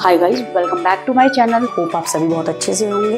Hi guys, welcome back to my channel. Hope आप सभी बहुत अच्छे से होंगे।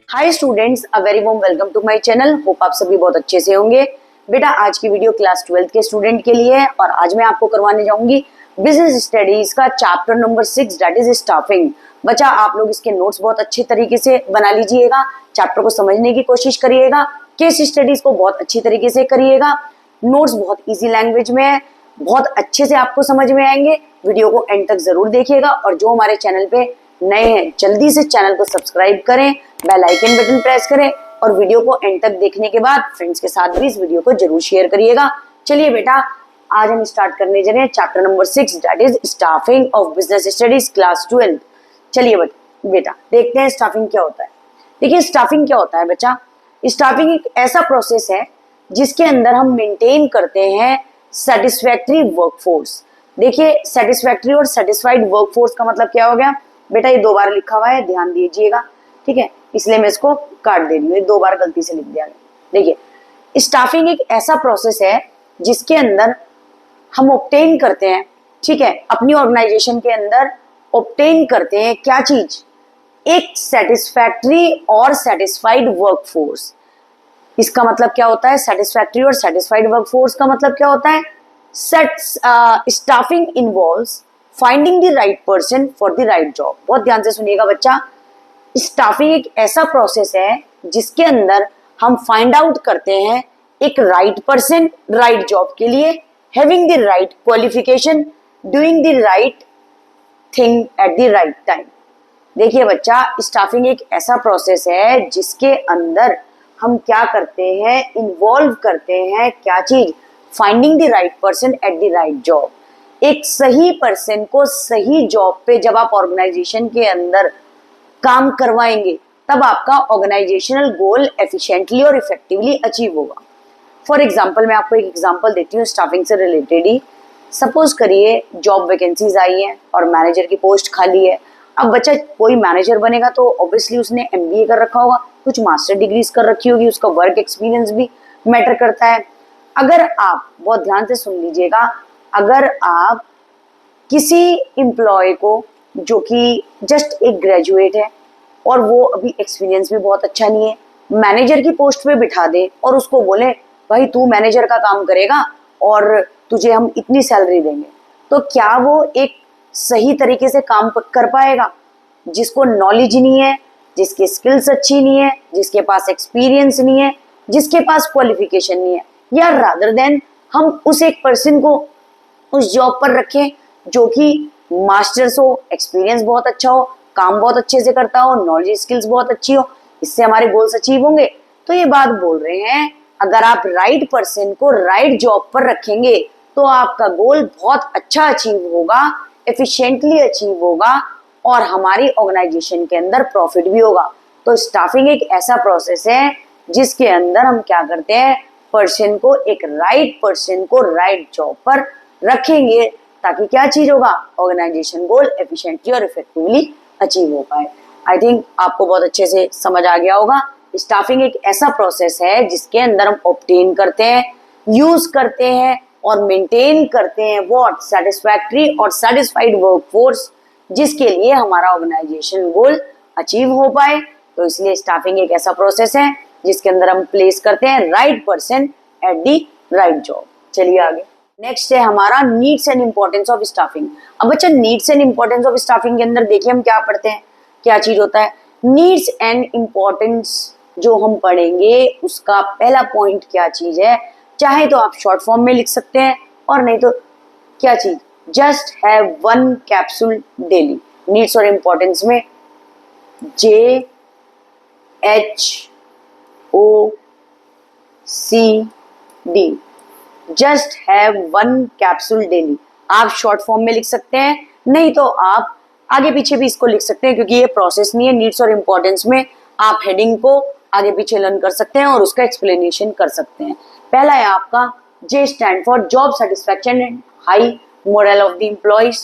Hi students, a very warm welcome to my channel. Hope आप सभी बहुत अच्छे से होंगे। बेटा, आज की वीडियो क्लास 12th के स्टूडेंट के लिए है और आज मैं आपको करवाने जाऊंगी बिजनेस स्टडीज का chapter number 6 that is staffing. बच्चा, आप लोग इसके नोट्स बहुत अच्छे तरीके से बना लीजिएगा, चैप्टर को समझने की कोशिश करिएगा, केस स्टडीज को बहुत अच्छी तरीके से करिएगा। नोट्स बहुत इजी लैंग्वेज में है, बहुत अच्छे से आपको समझ में आएंगे। वीडियो को एंड तक जरूर देखिएगा और जो हमारे चैनल पे नए हैं जल्दी से चैनल को सब्सक्राइब करें, बेल आइकन बटन प्रेस करें और वीडियो को एंड तक देखने के बाद फ्रेंड्स के साथ भी इस वीडियो को जरूर शेयर करिएगा। चलिए बेटा, आज हम स्टार्ट करने जा रहे हैं chapter number 6 that is staffing of business studies class 12। चलिए बेटा देखते हैं स्टाफिंग क्या होता है। देखिए, स्टाफिंग क्या होता है बच्चा। स्टाफिंग एक ऐसा प्रोसेस है जिसके अंदर हम मेंटेन करते हैं सेटिस्फैक्ट्री वर्कफोर्स। देखिए, सेटिस्फैक्ट्री और सेटिस्फाइड वर्कफोर्स का मतलब क्या हो गया बेटा, ये 2 बार लिखा हुआ है, ध्यान दीजिएगा, ठीक है, इसलिए मैं इसको काट दे रही हूँ, 2 बार गलती से लिख दिया गया। देखिए, स्टाफिंग एक ऐसा प्रोसेस है जिसके अंदर हम ऑब्टेन करते हैं, ठीक है, अपनी ऑर्गेनाइजेशन के अंदर ऑब्टेन करते हैं क्या चीज, एक सेटिस्फैक्ट्री और सेटिस्फाइड वर्कफोर्स। इसका मतलब क्या होता है, सेटिस्फैक्ट्री और सेटिस्फाइड वर्कफोर्स का मतलब क्या होता है। Staffing involves finding the right person for the right job. बहुत ध्यान से सुनिएगा बच्चा, स्टाफिंग एक ऐसा प्रोसेस है जिसके अंदर हम फाइंड आउट करते हैं एक राइट पर्सन राइट जॉब के लिए, having the right qualification, doing the right thing at the right time. देखिए बच्चा, स्टाफिंग एक ऐसा प्रोसेस है जिसके अंदर हम क्या करते हैं, इन्वॉल्व करते हैं क्या चीज, finding the right person at the right job. एक सही पर्सन को सही जॉब पे जब आप ऑर्गेनाइजेशन के अंदर काम करवाएंगे तब आपका ऑर्गेनाइजेशनल गोल एफिशिएंटली और इफेक्टिवली अचीव होगा। फॉर एग्जाम्पल, मैं आपको एक एग्जाम्पल देती हूँ स्टाफिंग से रिलेटेड ही। सपोज करिए जॉब वैकेंसीज आई हैं और मैनेजर की पोस्ट खाली है। अब बच्चा कोई मैनेजर बनेगा तो ऑब्वियसली उसने MBA कर रखा होगा, कुछ मास्टर डिग्रीज कर रखी होगी, उसका वर्क एक्सपीरियंस भी मैटर करता है। अगर आप, बहुत ध्यान से सुन लीजिएगा, अगर आप किसी एम्प्लॉय को जो कि जस्ट एक ग्रेजुएट है और वो अभी एक्सपीरियंस भी बहुत अच्छा नहीं है, मैनेजर की पोस्ट पे बिठा दे और उसको बोले भाई तू मैनेजर का काम करेगा और तुझे हम इतनी सैलरी देंगे, तो क्या वो एक सही तरीके से काम कर पाएगा? जिसको नॉलेज नहीं है, जिसकी स्किल्स अच्छी नहीं है, जिसके पास एक्सपीरियंस नहीं है, जिसके पास क्वालिफिकेशन नहीं है, या रादर देन हम उस एक पर्सन को उस जॉब पर रखें जो कि मास्टर्स हो, एक्सपीरियंस बहुत अच्छा हो, काम बहुत अच्छे से करता हो, नॉलेज स्किल्स बहुत अच्छी हो, इससे हमारे गोल्स अचीव होंगे। तो ये बात बोल रहे हैं, अगर आप राइट पर्सन को राइट जॉब पर रखेंगे तो आपका गोल बहुत अच्छा अचीव होगा, एफिशिएंटली अचीव होगा और हमारी ऑर्गेनाइजेशन के अंदर प्रॉफिट भी होगा। तो स्टाफिंग एक ऐसा प्रोसेस है जिसके अंदर हम क्या करते हैं, पर्सन को, एक राइट पर्सन को राइट जॉब पर रखेंगे ताकि क्या चीज होगा, ऑर्गेनाइजेशन गोल एफिशिएंटली और इफेक्टिवली अचीव हो पाए। आई थिंक आपको बहुत अच्छे से समझ आ गया होगा। स्टाफिंग एक ऐसा प्रोसेस है जिसके अंदर हम ऑब्टेन करते हैं, यूज करते हैं और मेंटेन करते हैं व्हाट, सेटिस्फैक्ट्री और सेटिस्फाइड वर्कफोर्स, जिसके लिए हमारा ऑर्गेनाइजेशन गोल अचीव हो पाए। तो इसलिए स्टाफिंग एक ऐसा प्रोसेस है जिसके अंदर हम प्लेस करते हैं right person at the right job. चलिए आगे, नेक्स्ट है हमारा needs and importance of staffing. अब बच्चा, needs and importance of staffing के अंदर देखिए हम क्या पढ़ते हैं, क्या चीज होता है। नीड्स एंड इंपॉर्टेंस जो हम पढ़ेंगे उसका पहला पॉइंट क्या चीज है, चाहे तो आप शॉर्ट फॉर्म में लिख सकते हैं और नहीं तो क्या चीज, just have 1 capsule daily. Needs और इंपॉर्टेंस में JHOCD, just have 1 capsule daily. आप शॉर्ट फॉर्म में लिख सकते हैं, नहीं तो आप आगे पीछे भी इसको लिख सकते हैं, क्योंकि ये प्रोसेस नहीं है। नीड्स और इंपॉर्टेंस में आप हेडिंग को आगे पीछे लर्न कर सकते हैं और उसका एक्सप्लेनेशन कर सकते हैं। पहला है आपका J stand for job satisfaction and high moral of the employees.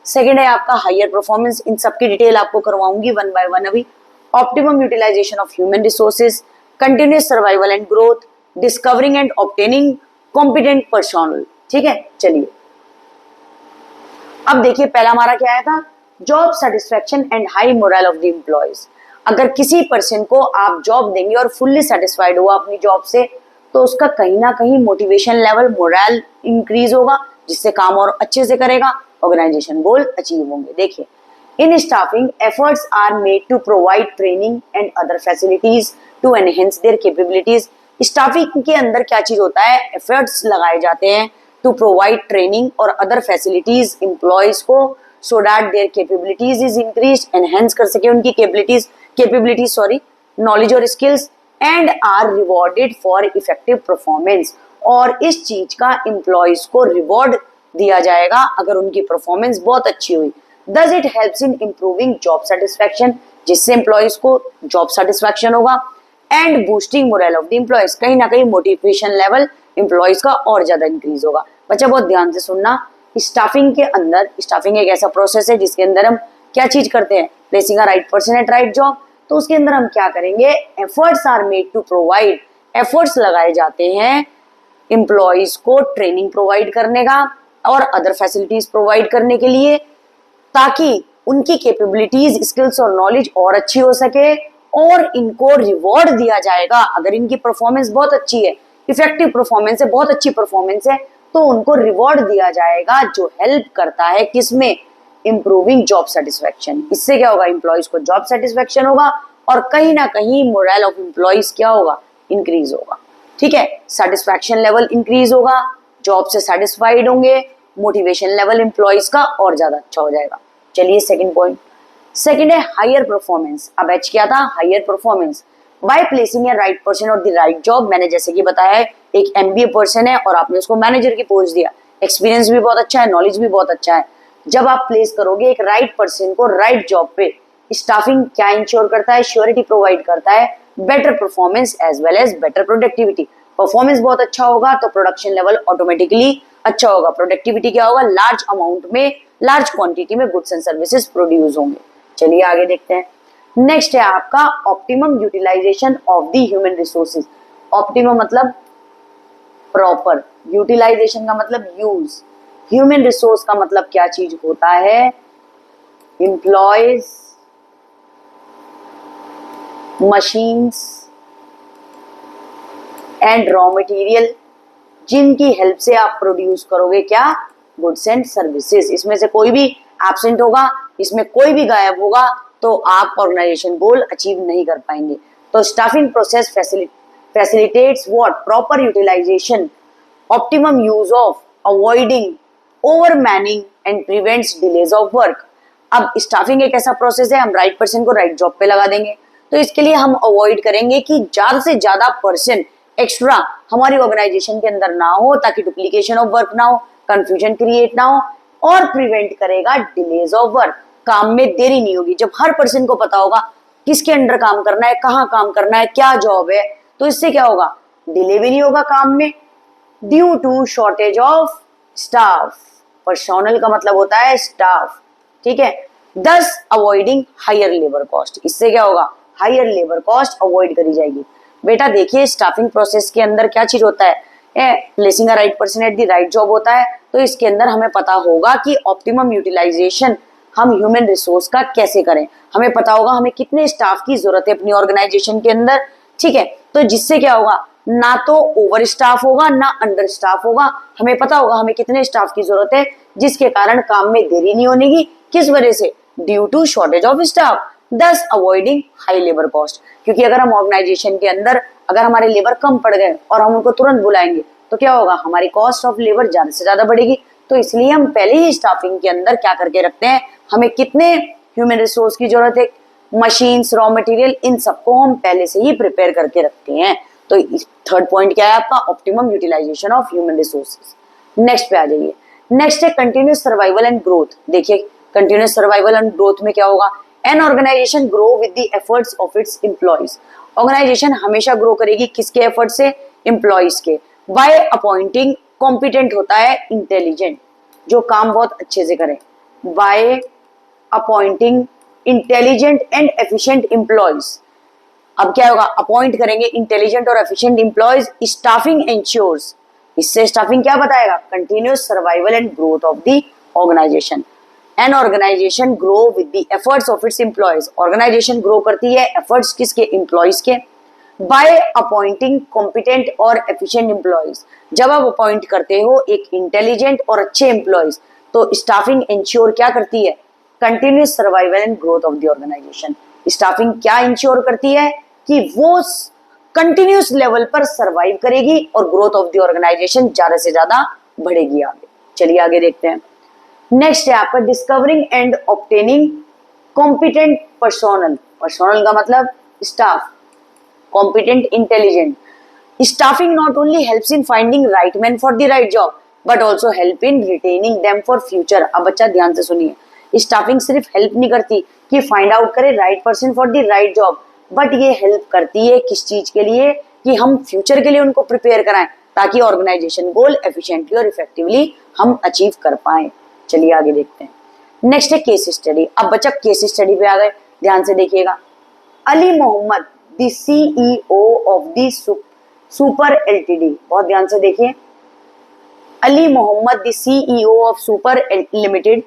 Second है आपका हायर परफॉर्मेंस। इन सबकी डिटेल आपको करवाऊंगी 1 by 1 अभी। Optimum utilisation of human resources, continuous survival and growth, discovering and obtaining competent personnel. ठीक है, चलिए अब देखिए पहला हमारा क्या आया था, job satisfaction and high moral of the employees. अगर किसी पर्सन को आप जॉब देंगे और फुल्ली सेटिस्फाइड हुआ अपनी जॉब से, तो उसका कहीं ना कहीं मोटिवेशन लेवल, मोरल इंक्रीज होगा, जिससे काम और अच्छे से करेगा, ऑर्गेनाइजेशन गोल अचीव होंगे। देखिए, इन staffing efforts are made to provide training and other facilities to enhance their capabilities. Staffing के अंदर क्या चीज होता है, एफर्ट्स लगाए जाते हैं टू प्रोवाइड ट्रेनिंग और अदर फैसिलिटीज एम्प्लॉयज को, so that their capabilities is increase, enhance कर सके उनकी कैपेबिलिटीज नॉलेज और skills, and are rewarded for effective performance. और इस चीज का एम्प्लॉयज को रिवॉर्ड दिया जाएगा अगर उनकी परफॉर्मेंस बहुत अच्छी हुई। Thus it helps in improving job satisfaction, जिससे एम्प्लॉयज को जॉब सेटिस्फैक्शन होगा, and boosting moral of the employees, कहीं ना कहीं मोटिवेशन लेवल एम्प्लॉयज का और ज्यादा इंक्रीज होगा। बच्चा बहुत ध्यान से सुनना, स्टाफिंग के अंदर, स्टाफिंग एक ऐसा प्रोसेस है जिसके अंदर हम क्या चीज करते हैं, placing a right person at right job. तो उसके अंदर हम क्या करेंगे, efforts are made to provide, efforts लगाए जाते हैं एम्प्लॉयज को ट्रेनिंग प्रोवाइड करने का और अदर फैसिलिटीज प्रोवाइड करने के लिए, ताकि उनकी कैपेबिलिटीज, स्किल्स और नॉलेज और अच्छी हो सके, और इनको रिवॉर्ड दिया जाएगा अगर इनकी परफॉर्मेंस बहुत अच्छी है, इफेक्टिव परफॉर्मेंस है, बहुत अच्छी परफॉर्मेंस है, तो उनको रिवॉर्ड दिया जाएगा, जो हेल्प करता है किसमें, इंप्रूविंग जॉब सेटिस्फेक्शन। इससे क्या होगा, एम्प्लॉयज को जॉब सेटिस्फेक्शन होगा और कहीं ना कहीं मोरल ऑफ एम्प्लॉयज क्या होगा, इंक्रीज होगा। ठीक है, सेटिस्फेक्शन लेवल इंक्रीज होगा, जॉब से सेटिस्फाइड होंगे, मोटिवेशन लेवल एम्प्लॉयज का और ज्यादा अच्छा हो जाएगा। चलिए सेकंड पॉइंट, सेकंड है हायर परफॉर्मेंस। अब एच क्या था, higher performance by placing a right person और द राइट जॉब। मैंने जैसे कि बताया है, एक एमबीए पर्सन है और आपने उसको मैनेजर की पोस्ट दिया, एक्सपीरियंस भी बहुत अच्छा है, नॉलेज भी बहुत अच्छा है। जब आप प्लेस करोगे एक राइट पर्सन को राइट जॉब पे, स्टाफिंग क्या इंश्योर करता है, श्योरिटी प्रोवाइड करता है, better performance as well as better productivity. Performance बहुत अच्छा होगा तो प्रोडक्शन लेवल ऑटोमेटिकली अच्छा होगा। प्रोडक्टिविटी क्या होगा, लार्ज अमाउंट में, लार्ज क्वांटिटी में गुड्स एंड सर्विसेज प्रोड्यूस होंगे। चलिए आगे देखते हैं। नेक्स्ट है आपका optimum utilisation of the human resources. Optimum मतलब प्रॉपर, यूटिलाइजेशन का मतलब यूज, ह्यूमन रिसोर्स का मतलब क्या चीज होता है, employees, machines and raw material, जिनकी हेल्प से आप प्रोड्यूस करोगे क्या, गुड्स एंड सर्विसेज। इसमें से कोई भी एब्सेंट होगा, इसमें कोई भी गायब होगा तो आप ऑर्गेनाइजेशन गोल अचीव नहीं कर पाएंगे। तो staffing process facilitates what, proper utilisation, optimum use of, avoiding over manning and prevents delays of work. अब स्टाफिंग एक ऐसा प्रोसेस है, हम राइट पर्सन को राइट जॉब पे लगा देंगे, तो इसके लिए हम अवॉइड करेंगे कि ज्यादा से ज्यादा पर्सन एक्स्ट्रा हमारी ऑर्गेनाइजेशन के अंदर ना हो, ताकि डुप्लीकेशन ऑफ वर्क ना हो, कंफ्यूजन क्रिएट ना हो, और प्रिवेंट करेगा डिलेज ऑफ वर्क, काम में देरी नहीं होगी। जब हर पर्सन को पता होगा किसके अंडर काम करना है, कहाँ काम करना है, क्या जॉब है, तो इससे क्या होगा, डिले भी नहीं होगा काम में। Due to shortage of staff, personnel का मतलब होता है स्टाफ, ठीक है, दस अवॉइडिंग हायर लेबर कॉस्ट, इससे क्या होगा, हायर लेबर कॉस्ट अवॉइड करी जाएगी। बेटा देखिए, स्टाफिंग प्रोसेस के अंदर क्या चीज होता है, placing a right person at the right job होता है। तो इसके अंदर हमें पता होगा कि ऑप्टिमम यूटिलाइजेशन हम ह्यूमन रिसोर्स का कैसे करें, हमें पता होगा हमें कितने स्टाफ की जरूरत है अपनी ऑर्गेनाइजेशन के अंदर, ठीक है। तो जिससे क्या होगा, ना तो ओवर स्टाफ होगा ना अंडर स्टाफ होगा, हमें पता होगा हमें कितने स्टाफ की जरूरत है, जिसके कारण काम में देरी नहीं होगी। किस वजह से, due to shortage of staff, thus avoiding high labour cost. क्योंकि अगर हम ऑर्गेनाइजेशन के अंदर अगर हमारे लेबर कम पड़ गए और हम उनको तुरंत बुलाएंगे तो क्या होगा, हमारी कॉस्ट ऑफ लेबर ज्यादा से ज्यादा बढ़ेगी। तो इसलिए हम पहले ही स्टाफिंग के अंदर क्या करके रखते हैं, हमें कितने ह्यूमन रिसोर्स की जरूरत है, मशीन्स, रॉ मटेरियल, इन सबको हम पहले से ही प्रिपेयर करके रखते हैं। तो थर्ड पॉइंट क्या है आपका, optimum utilisation of human resources. Next पे आ जाइए। नेक्स्ट है कंटिन्यूस सर्वाइवल एंड ग्रोथ। देखिए कंटिन्यूस सर्वाइवल एंड ग्रोथ में क्या होगा, an organisation grow with the efforts of its employees. Organisation हमेशा ग्रो करेगी किसके एफर्ट से, एम्प्लॉयज के। बाय अपॉइंटिंग, कॉम्पिटेंट होता है इंटेलिजेंट, जो काम बहुत अच्छे से करें। By appointing intelligent and efficient employees. अब क्या होगा, अपॉइंट करेंगे इंटेलिजेंट और एफिशिएंट एम्प्लॉयज, स्टाफिंग इंश्योर्स इससे स्टाफिंग क्या बताएगा, continuous survival and growth of the organisation. An organisation grow with the efforts of its employees, organisation grow करती है एफर्ट्स किसके, एम्प्लॉयज के। बाय अपॉइंटिंग कॉम्पिटेंट और एफिशिएंट एम्प्लॉयज, जब आप अपॉइंट करते हो एक इंटेलिजेंट और अच्छे एम्प्लॉयज तो स्टाफिंग इंश्योर क्या करती है, continuous survival and growth of the organisation. Staffing क्या इंश्योर करती है कि वो कंटिन्यूस लेवल पर सर्वाइव करेगी और ग्रोथ ऑफ द ऑर्गेनाइजेशन ज्यादा से ज्यादा बढ़ेगी आगे। चलिए आगे देखते हैं। नेक्स्ट है आपका discovering and obtaining competent personnel, personnel का मतलब staff, competent intelligent. Staffing not only helps in finding right man for the right job but also help in retaining them for future. अब बच्चा ध्यान से सुनिए, स्टाफिंग सिर्फ हेल्प नहीं करती कि फाइंड आउट करे right person for the right job, but ये हेल्प करती है किस चीज के लिए, कि हम फ्यूचर के लिए उनको प्रिपेयर कराएं ताकि ऑर्गेनाइजेशन गोल एफिशिएंटली और इफेक्टिवली हम अचीव कर पाए। चलिए आगे देखते हैं। नेक्स्ट है केस स्टडी। अब बच्चा केस स्टडी पे आ गए, ध्यान से देखिएगा। Ali Mohammed the CEO of the super LTD, बहुत ध्यान से देखिए। Ali Mohammed the CEO of super limited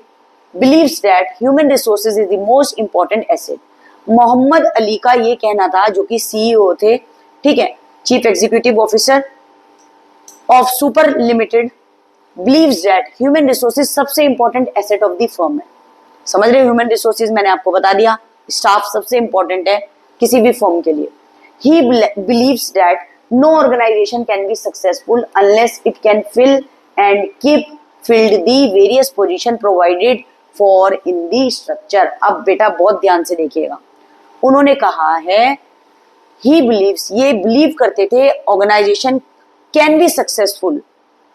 believes that human resources is the most important asset। Mohammed Ali का ये कहना था, जो कि सीईओ थे, ठीक है, chief executive officer of super limited, believes that human resources सबसे important asset of the firm है। समझ रहे हो, ह्यूमन रिसोर्सेज मैंने आपको बता दिया, स्टाफ सबसे इंपॉर्टेंट है किसी भी फर्म के लिए। He believes that no organization can be successful unless it can fill and keep filled the various position provided for in the structure. अब बेटा बहुत ध्यान से देखिएगा, उन्होंने कहा है ही बिलीव्स, ये बिलीव करते थे ऑर्गेनाइजेशन कैन बी सक्सेसफुल।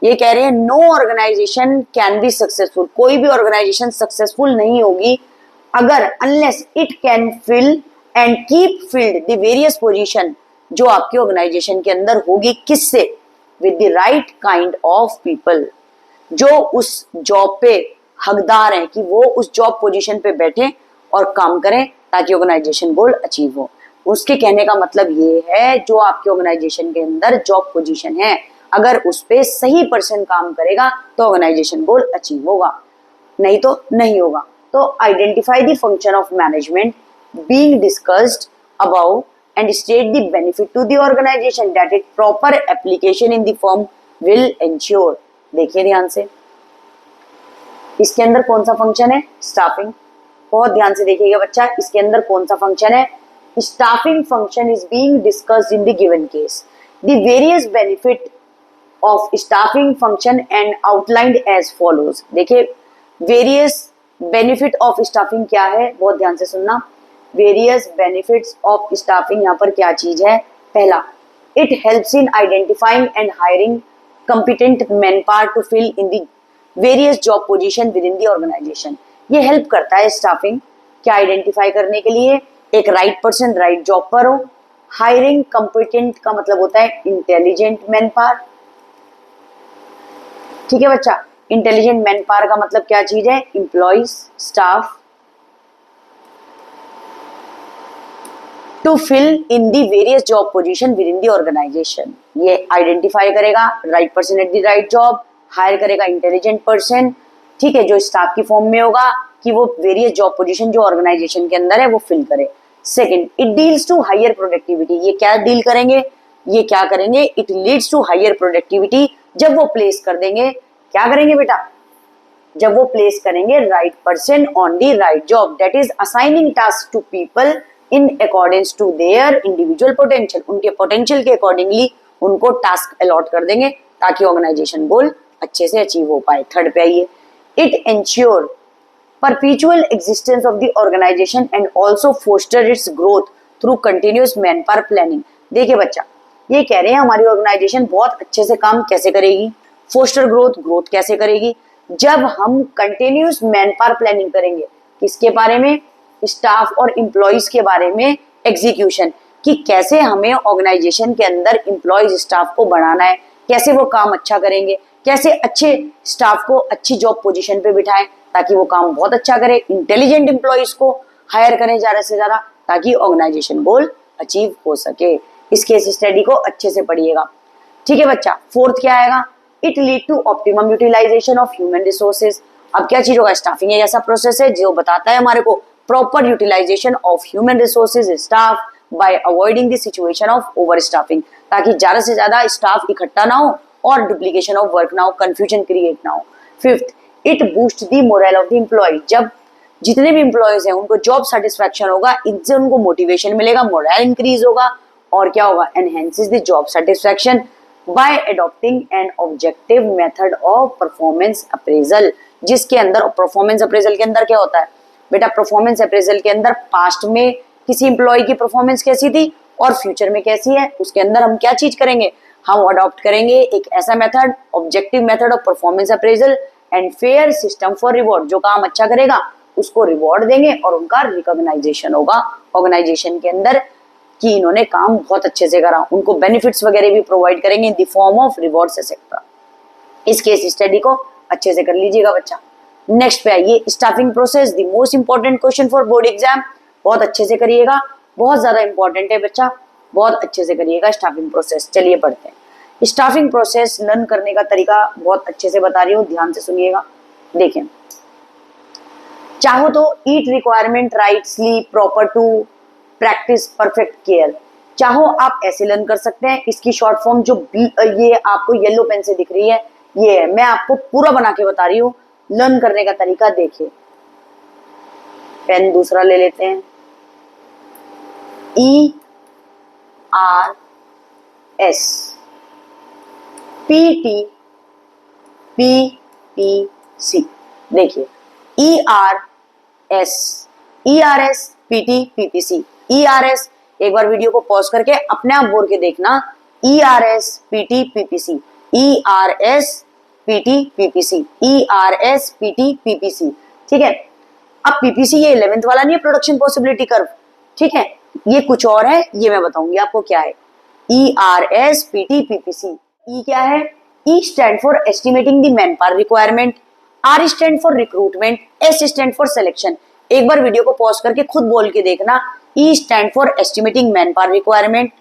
ये कह रहे हैं no organisation can be successful, कोई भी ऑर्गेनाइजेशन सक्सेसफुल नहीं होगी अगर unless it can fill and keep filled the various position, जो आपकी ऑर्गेनाइजेशन के अंदर होगी, किससे, with the right kind of people, जो उस जॉब पे हकदार हैं कि वो उस जॉब पोजीशन पे बैठे और काम करें ताकि ऑर्गेनाइजेशन गोल अचीव हो। उसके कहने का मतलब ये है, जो आपके ऑर्गेनाइजेशन के अंदर जॉब पोजीशन है, अगर उस पे सही पर्सन काम करेगा तो ऑर्गेनाइजेशन गोल अचीव होगा, नहीं तो नहीं होगा। तो identify the function of management being discussed about and state the benefit to the organisation that it proper application in the firm will ensure. देखिए ध्यान से, इसके अंदर कौन सा फंक्शन है, स्टाफिंग। बहुत ध्यान से देखिएगा बच्चा, इसके अंदर कौन सा फंक्शन है, staffing function is being discussed in the given case. The various benefit of staffing function and outlined as follows. देखिए वेरियस बेनिफिट ऑफ स्टाफिंग क्या है, बहुत ध्यान से सुनना। वेरियस बेनिफिट्स ऑफ स्टाफिंग यहाँ पर क्या चीज है, पहला, it helps in identifying and hiring competent manpower to fill in the various job position within the organization। ये हेल्प करता है स्टाफिंग क्या आइडेंटिफाई करने के लिए, एक राइट पर्सन राइट जॉब पर हो। हायरिंग कॉम्पिटेंट का मतलब होता है इंटेलिजेंट मैनपावर, ठीक है बच्चा। इंटेलिजेंट मैनपावर का मतलब क्या चीज है, employees, staff, to fill in the various job position within the organisation. ये आइडेंटिफाई करेगा right person at the right job, higher करेगा इंटेलिजेंट पर्सन, ठीक है, जो स्टाफ की फॉर्म में होगा कि वो वेरियस जॉब पोजीशन जो ऑर्गेनाइजेशन के अंदर है वो फिल करे। Second, it deals to higher productivity. ये क्या डील करेंगे, ये क्या करेंगे, it leads to higher productivity. जब वो प्लेस कर देंगे, क्या करेंगे बेटा, जब वो प्लेस करेंगे right person on the right job, that is assigning task to people in accordance to their individual potential. उनके पोटेंशियल के अकॉर्डिंगली उनको टास्क अलॉट कर देंगे ताकि ऑर्गेनाइजेशन गोल अच्छे से अचीव हो पाए। थर्ड पे आइए, it ensure perpetual existence of the organisation and also foster its growth through continuous man power planning. देखिए बच्चा, ये कह रहे हैं हमारी ऑर्गेनाइजेशन बहुत अच्छे से काम कैसे करेगी, फोस्टर ग्रोथ, ग्रोथ कैसे करेगी, जब हम कंटिन्यूस मैन पावर प्लानिंग करेंगे। किसके बारे में, स्टाफ और एम्प्लॉयज के बारे में एग्जीक्यूशन, कि कैसे हमें ऑर्गेनाइजेशन के अंदर एम्प्लॉयज स्टाफ को बढ़ाना है, कैसे वो काम अच्छा करेंगे, कैसे अच्छे स्टाफ को अच्छी जॉब पोजीशन पे बिठाएं ताकि वो काम बहुत अच्छा करे, इंटेलिजेंट एम्प्लॉयज को हायर करें ज्यादा से ज्यादा ताकि ऑर्गेनाइजेशन गोल अचीव हो सके। इस केस स्टडी को अच्छे से पढ़िएगा, ठीक है बच्चा। फोर्थ क्या आएगा, it lead to optimum utilisation of human resources. अब क्या चीज होगा, स्टाफिंग एक ऐसा प्रोसेस है जो बताता है हमारे को proper utilisation of human resources staff by avoiding the situation of over staffing, ताकि ज्यादा से ज्यादा स्टाफ इकट्ठा ना हो और डुप्लीकेशन ऑफ वर्क ना हो, कंफ्यूजन क्रिएट ना हो। Fifth, it boost the morale of the employee. जब जितने भी एम्प्लॉयज हैं उनको जॉब सेटिस्फैक्शन होगा, इनसे उनको मोटिवेशन मिलेगा, मोरल इंक्रीज होगा, और क्या होगा, enhances the job satisfaction by adopting an objective method of performance appraisal. जिसके अंदर परफॉर्मेंस अप्रेजल के अंदर क्या होता है बेटा, परफॉर्मेंस अप्रेजल के अंदर पास्ट में किसी एम्प्लॉय की परफॉर्मेंस कैसी थी और फ्यूचर में कैसी है, उसके अंदर हम क्या चीज करेंगे, हम अडॉप्ट करेंगे एक ऐसा method, objective method of performance appraisal and fair system for reward. जो काम अच्छा करेगा उसको रिवॉर्ड देंगे और उनका रिकॉग्नाइजेशन होगा ऑर्गेनाइजेशन के अंदर कि इन्होंने काम बहुत अच्छे से करा, उनको बेनिफिट्स वगैरह भी प्रोवाइड करेंगे in the form of rewards etcetera. इस केस स्टडी को अच्छे से कर लीजिएगा बच्चा। नेक्स्ट पे आइए, staffing process, the most important question for board exam. बहुत अच्छे से करिएगा, बहुत ज्यादा इंपॉर्टेंट है बच्चा, बहुत अच्छे से करिएगा स्टाफिंग प्रोसेस। चलिए पढ़ते हैं। स्टाफिंग प्रोसेस लर्न करने का तरीका बहुत अच्छे से बता रही हूँ, ध्यान से सुनिएगा। देखें, चाहो तो eat requirement right sleep proper to practice perfect care. चाहो आप ऐसे लर्न कर सकते हैं। इसकी शॉर्ट फॉर्म जो ये आपको येलो पेन से दिख रही है ये है, मैं आपको पूरा बना के बता रही हूँ लर्न करने का तरीका। देखिए, पेन दूसरा ले लेते हैं, ERS PT PPC। देखिए, ERS PT PPC। ERS एक बार वीडियो को पॉज करके अपने आप बोल के देखना, ERS PT PPC, ERS PT PPC, ERS PT PPC। ठीक है, अब PPC ये 11th वाला नहीं है, प्रोडक्शन पॉसिबिलिटी कर्व, ठीक है, ये कुछ और है, ये मैं बताऊंगी आपको क्या है। ERS PT PPC। E क्या है, E stand for estimating the man power requirement, R stand for recruitment, S stand for selection. एक बार वीडियो को पॉज करके खुद बोल के देखना, E stand for estimating man power requirement,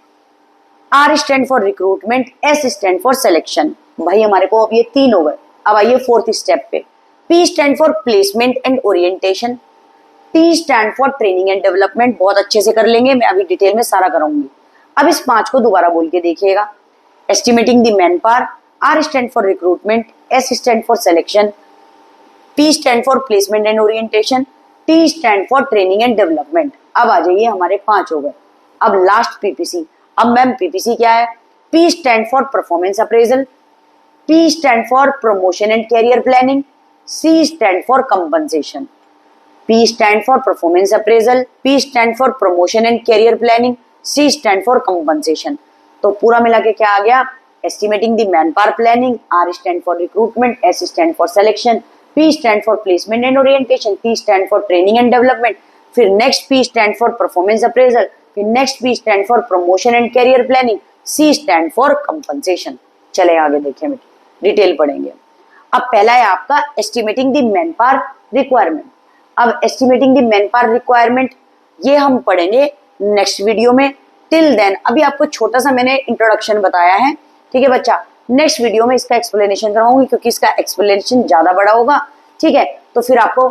R stand for recruitment, S stand for selection. भाई हमारे को अब ये 3 हो गए। अब आइए फोर्थ स्टेप पे, P stand for placement and orientation, T stand for training and development. बहुत अच्छे से कर लेंगे, मैं अभी डिटेल में सारा कराऊंगी। अब इस 5 को दोबारा बोल के देखिएगा, estimating the man power, R stand for recruitment, S stand for selection, P stand for placement and orientation, T stand for training and development. अब आ जाइए, हमारे 5 हो गए। अब लास्ट PPC। अब मैम PPC क्या है, P stand for performance appraisal, P stand for promotion and career planning, C stand for compensation. P stand for performance appraisal, P stand for promotion and career planning, C stand for compensation. तो पूरा मिला के क्या आ गया, estimating the man power planning, R stand for recruitment, S stand for selection, P stand for placement and orientation, T stand for training and development, फिर next P stand for performance appraisal, फिर next P stand for promotion and career planning, C stand for compensation. चले आगे देखिए, detail पढ़ेंगे। अब पहला है आपका estimating the man power requirement. अब estimating the man power requirement ये हम पढ़ेंगे नेक्स्ट वीडियो में। टिल देन अभी आपको छोटा सा मैंने इंट्रोडक्शन बताया है, ठीक है बच्चा। नेक्स्ट वीडियो में इसका एक्सप्लेनेशन कराऊंगी क्योंकि इसका एक्सप्लेनेशन ज्यादा बड़ा होगा, ठीक है, तो फिर आपको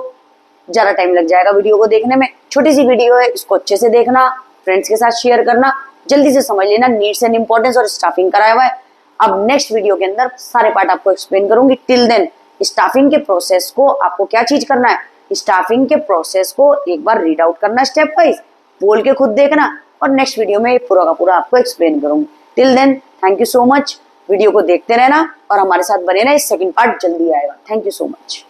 ज्यादा टाइम लग जाएगा वीडियो को देखने में। छोटी सी वीडियो है, इसको अच्छे से देखना, फ्रेंड्स के साथ शेयर करना, जल्दी से समझ लेना, नीड्स एंड इंपॉर्टेंस और स्टाफिंग कराया हुआ है। अब नेक्स्ट वीडियो के अंदर सारे पार्ट आपको एक्सप्लेन करूंगी। टिल देन स्टाफिंग के प्रोसेस को आपको क्या चीज करना है, स्टाफिंग के प्रोसेस को एक बार रीड आउट करना, स्टेप वाइज बोल के खुद देखना, और नेक्स्ट वीडियो में पूरा का पूरा आपको एक्सप्लेन करूंगी। Till then thank you so much, video को देखते रहना और हमारे साथ बने रहना, सेकंड पार्ट जल्दी आएगा। Thank you so much.